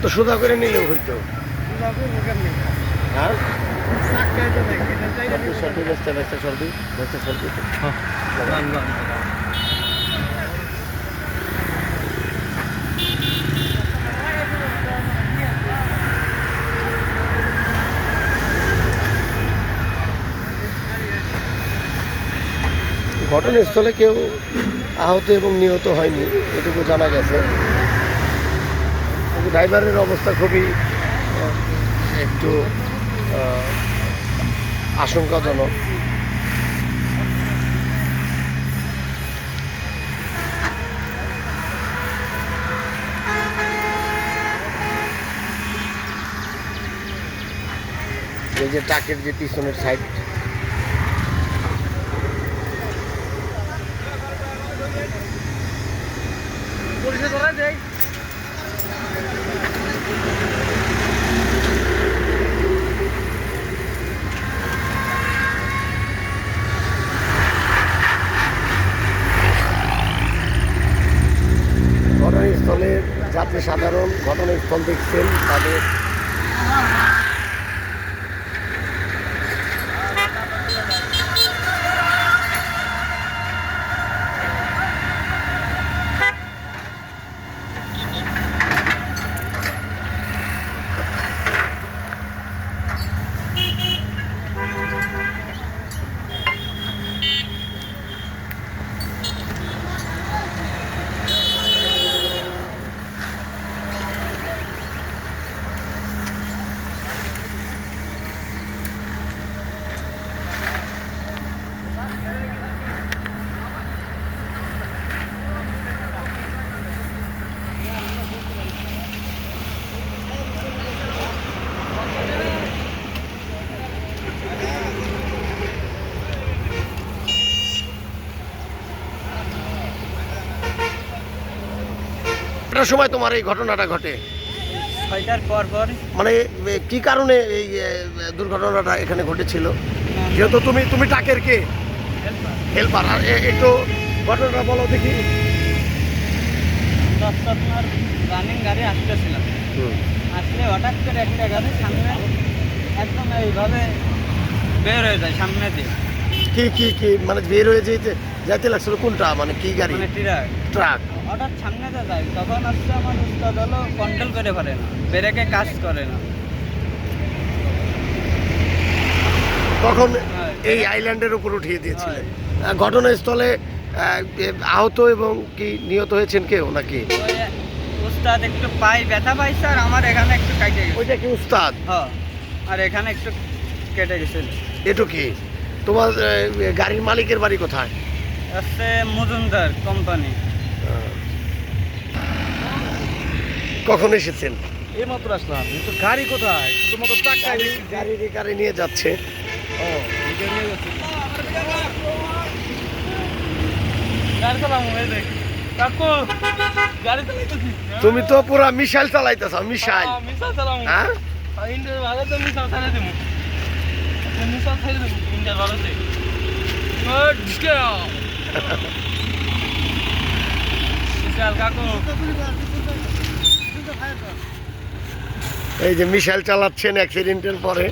তো সোজা করে নিলেও হইতো। হ্যাঁ সর্দি বেচতে বেচতে সর্দি বেচতে সর্দি। ঘটনাস্থলে কেউ আহত এবং নিহত হয়নি এটুকু জানা গেছে, কিন্তু ড্রাইভারের অবস্থা খুবই একটু আশঙ্কাজনক। এই যে ট্রাকের যে পিছনের সাইড, ঘটনাস্থলে যাত্রী সাধারণ ঘটনাস্থল দেখছেন তাদের সময় তোমার এই ঘটনাটা ঘটে 6টার পর পর। মানে কি কারণে এই দুর্ঘটনাটা এখানে ঘটেছিল? যেহেতু তুমি ট্রাকের কে হেল্পার, আর একটু ঘটনাটা বলো দেখি। আপনার রানিং গাড়ি আসতেছিলাম, আসলে হঠাৎ করে একটা গাড়ি সামনে একদম এইভাবে বের হয়ে যায় সামনে দিয়ে। কি মানে বের হয়ে যাইতে লাগছিল? কোনটা মানে কি গাড়ি? মানে ট্রাক হঠাৎ সামনেতে যায়, তখন আসছে আমার উস্তাদ হলো কন্ট্রোল করে পারে না, ব্রেকে কাজ করে না। তখন এই আইল্যান্ডের উপর উঠিয়ে দিয়েছিলেন। ঘটনাস্থলে আহত এবং কি নিহত হয়েছেন কেউ নাকি? উস্তাদ একটু পাই ব্যথা পাইছে, আর আমার এখানে একটু কেটে গেছে। ওইটা কি উস্তাদ? হ্যাঁ, আর এখানে একটু কেটে গেছে। এটু কি তোমার গাড়ির মালিকের বাড়ি কোথায়? আসছে মজুমদার কোম্পানি। কখন এসেছেন? এইমাত্র আসলাম। কিন্তু গাড়ি কোথায়? শুধুমাত্র টাকা গাড়ি নিয়ে যাচ্ছে। তুমি তো পুরা মিসাইল চালাইতেছ। মিসাইল হ্যাঁ, এই যে মিসাইল চালাচ্ছেন অ্যাক্সিডেন্টের পরে।